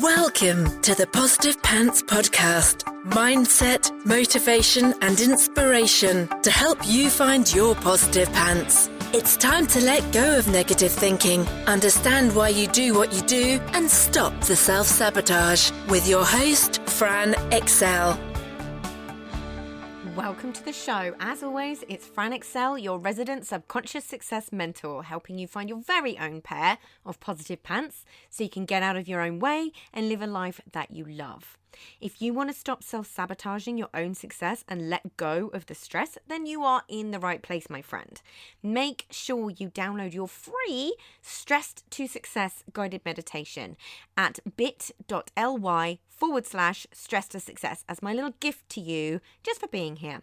Welcome to the Positive Pants Podcast. Mindset, motivation and inspiration to help you find your positive pants. It's time to let go of negative thinking, understand why you do what you do and stop the self-sabotage with your host, Fran Excel. Welcome to the show. As always, it's Fran Excel, your resident subconscious success mentor, helping you find your very own pair of positive pants so you can get out of your own way and live a life that you love. If you want to stop self-sabotaging your own success and let go of the stress, then you are in the right place, my friend. Make sure you download your free Stressed to Success guided meditation at bit.ly/stress to success as my little gift to you just for being here.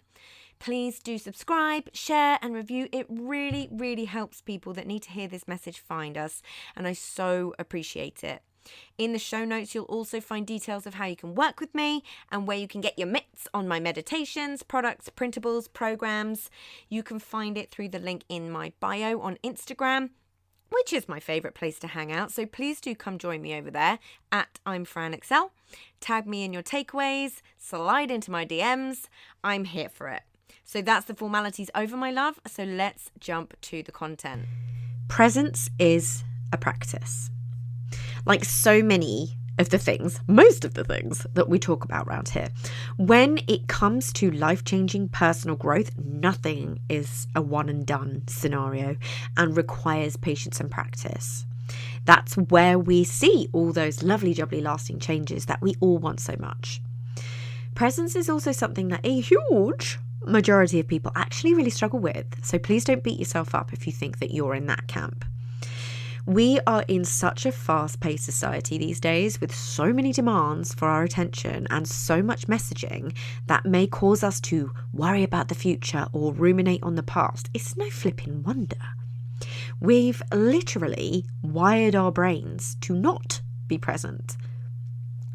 Please do subscribe, share and review. It really, really helps people that need to hear this message find us, and I so appreciate it. In the show notes, you'll also find details of how you can work with me and where you can get your mitts on my meditations, products, printables, programs. You can find it through the link in my bio on Instagram, which is my favorite place to hang out. So please do come join me over there at I'm Fran Excel. Tag me in your takeaways, slide into my DMs. I'm here for it. So that's the formalities over, my love. So let's jump to the content. Presence is a practice. Like so many of the things, most of the things that we talk about around here, when it comes to life-changing personal growth, nothing is a one and done scenario and requires patience and practice. That's where we see all those lovely, jubbly, lasting changes that we all want so much. Presence is also something that a huge majority of people actually really struggle with. So please don't beat yourself up if you think that you're in that camp. We are in such a fast-paced society these days with so many demands for our attention and so much messaging that may cause us to worry about the future or ruminate on the past. It's no flipping wonder. We've literally wired our brains to not be present.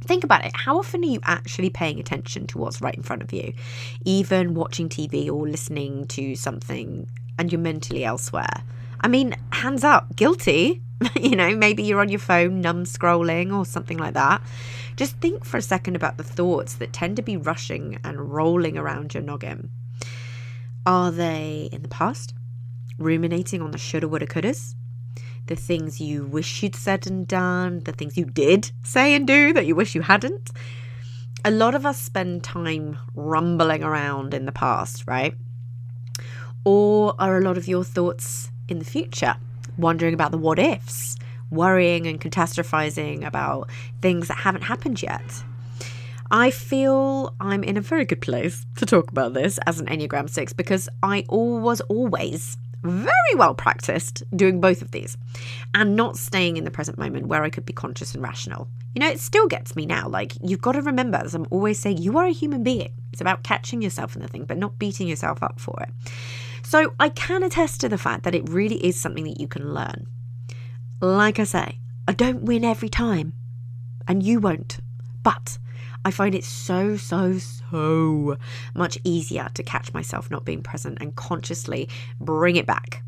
Think about it. How often are you actually paying attention to what's right in front of you? Even watching TV or listening to something and you're mentally elsewhere. I mean, hands up, guilty. Maybe you're on your phone, numb scrolling or something like that. Just think for a second about the thoughts that tend to be rushing and rolling around your noggin. Are they in the past? Ruminating on the shoulda, woulda, couldas? The things you wish you'd said and done, the things you did say and do that you wish you hadn't? A lot of us spend time rumbling around in the past, right? Or are a lot of your thoughts in the future, wondering about the what ifs, worrying and catastrophizing about things that haven't happened yet? I feel I'm in a very good place to talk about this as an Enneagram 6 because I was always very well practiced doing both of these and not staying in the present moment where I could be conscious and rational. It still gets me now. Like, you've got to remember, as I'm always saying, you are a human being. It's about catching yourself in the thing, but not beating yourself up for it. So I can attest to the fact that it really is something that you can learn. Like I say, I don't win every time, and you won't. But I find it so much easier to catch myself not being present and consciously bring it back.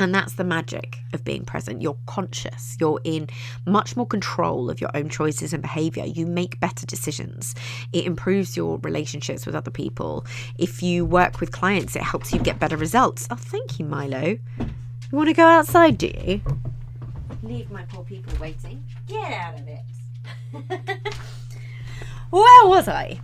And that's the magic of being present. You're conscious. You're in much more control of your own choices and behavior. You make better decisions. It improves your relationships with other people. If you work with clients, it helps you get better results. Oh, thank you, Milo. You want to go outside, do you? Leave my poor people waiting. Get out of it. Where was I?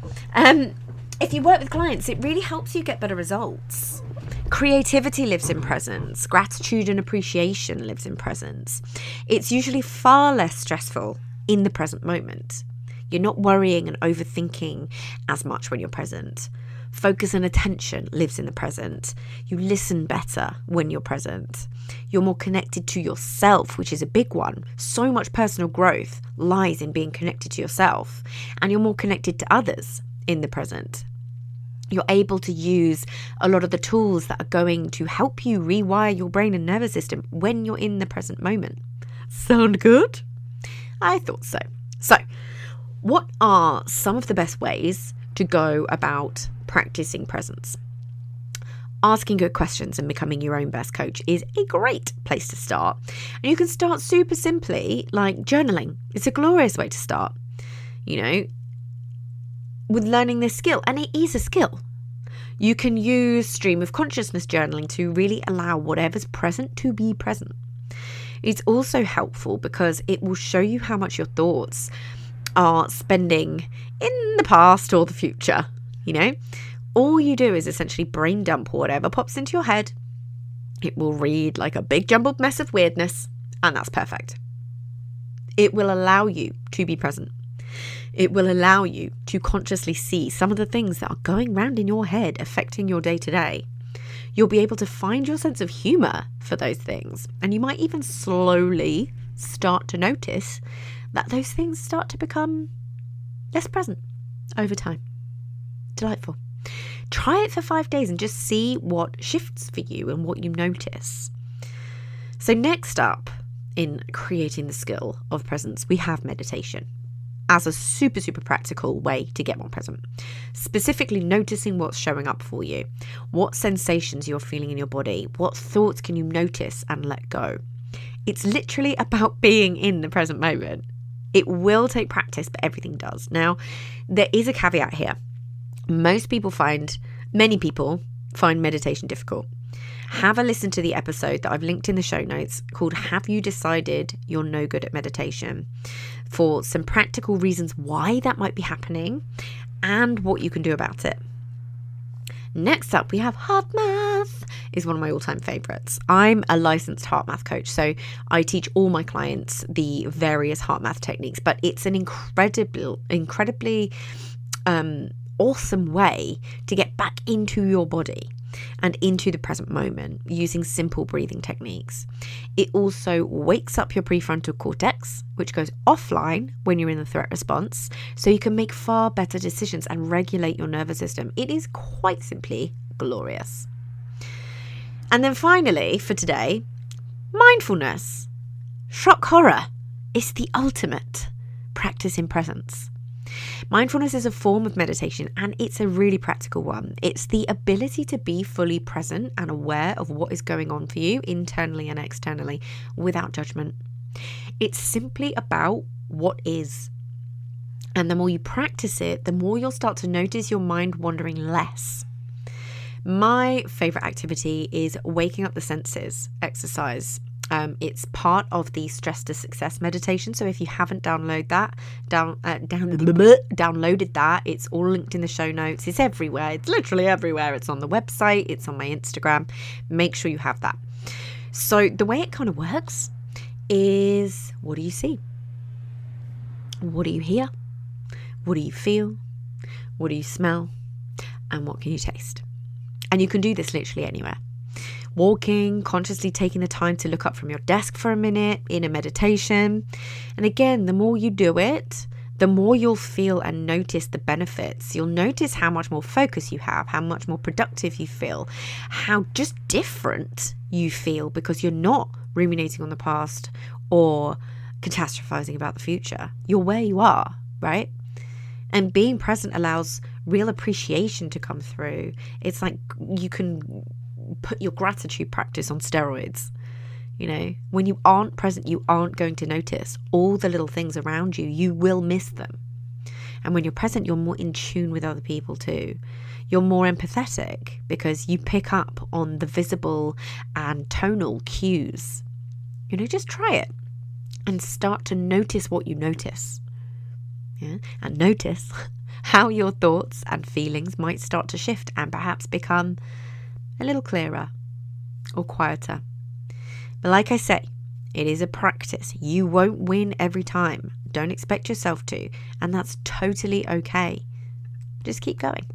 If you work with clients, it really helps you get better results. Creativity lives in presence. Gratitude and appreciation lives in presence. It's usually far less stressful in the present moment. You're not worrying and overthinking as much when you're present. Focus and attention lives in the present. You listen better when you're present. You're more connected to yourself, which is a big one. So much personal growth lies in being connected to yourself. And you're more connected to others in the present. You're able to use a lot of the tools that are going to help you rewire your brain and nervous system when you're in the present moment. Sound good? I thought so. So, what are some of the best ways to go about practicing presence? asking good questions and becoming your own best coach is a great place to start. And you can start super simply, like journaling. It's a glorious way to start, with learning this skill. And it is a skill. You can use stream of consciousness journaling to really allow whatever's present to be present. It's also helpful because it will show you how much your thoughts are spending in the past or the future, All you do is essentially brain dump whatever pops into your head. It will read like a big jumbled mess of weirdness, and that's perfect. It will allow you to be present. It will allow you to consciously see some of the things that are going round in your head affecting your day-to-day. You'll be able to find your sense of humour for those things, and you might even slowly start to notice that those things start to become less present over time. Delightful. Try it for 5 days and just see what shifts for you and what you notice. So next up in creating the skill of presence, we have meditation as a super, super practical way to get more present. Specifically noticing what's showing up for you, what sensations you're feeling in your body, what thoughts can you notice and let go. It's literally about being in the present moment. It will take practice, but everything does. Now, there is a caveat here. Many people find meditation difficult. Have a listen to the episode that I've linked in the show notes called Have You Decided You're No Good at Meditation, for some practical reasons why that might be happening and what you can do about it. Next up, we have heart math. Is one of my all-time favorites. I'm a licensed heart math coach, so I teach all my clients the various heart math techniques, but it's an incredibly awesome way to get back into your body and into the present moment using simple breathing techniques. It also wakes up your prefrontal cortex, which goes offline when you're in the threat response, so you can make far better decisions and regulate your nervous system. It is quite simply glorious. And then finally, for today, mindfulness. Shock horror. It's the ultimate practice in presence. Mindfulness is a form of meditation, and it's a really practical one. It's the ability to be fully present and aware of what is going on for you internally and externally without judgment. It's simply about what is. And the more you practice it, the more you'll start to notice your mind wandering less. My favorite activity is waking up the senses exercise. It's part of the Stress to Success meditation. So if you haven't downloaded that, it's all linked in the show notes. It's everywhere. It's literally everywhere. It's on the website. It's on my Instagram. Make sure you have that. So the way it kind of works is, what do you see? What do you hear? What do you feel? What do you smell? And what can you taste? And you can do this literally anywhere. Walking, consciously taking the time to look up from your desk for a minute in a meditation. And again, the more you do it, the more you'll feel and notice the benefits. You'll notice how much more focus you have, how much more productive you feel, how just different you feel because you're not ruminating on the past or catastrophizing about the future. You're where you are, right? And being present allows real appreciation to come through. It's like you can put your gratitude practice on steroids. When you aren't present, you aren't going to notice all the little things around you. You will miss them. And when you're present, you're more in tune with other people too. You're more empathetic because you pick up on the visible and tonal cues. Just try it and start to notice what you notice. Yeah? And notice how your thoughts and feelings might start to shift and perhaps become a little clearer or quieter. But like I say, it is a practice. You won't win every time. Don't expect yourself to. And that's totally okay. Just keep going.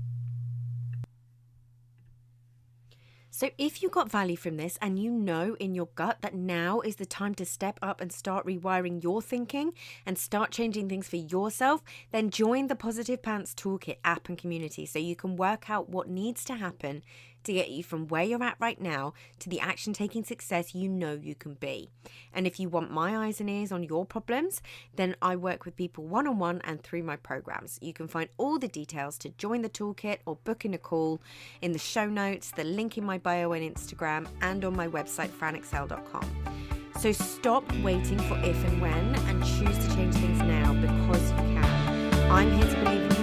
So if you got value from this and you know in your gut that now is the time to step up and start rewiring your thinking and start changing things for yourself, then join the Positive Pants Toolkit app and community so you can work out what needs to happen to get you from where you're at right now to the action-taking success you know you can be. And if you want my eyes and ears on your problems, then I work with people one-on-one and through my programs. You can find all the details to join the toolkit or book in a call in the show notes, the link in my bio on Instagram, and on my website, franexcel.com. So stop waiting for if and when and choose to change things now, because you can. I'm here to believe in you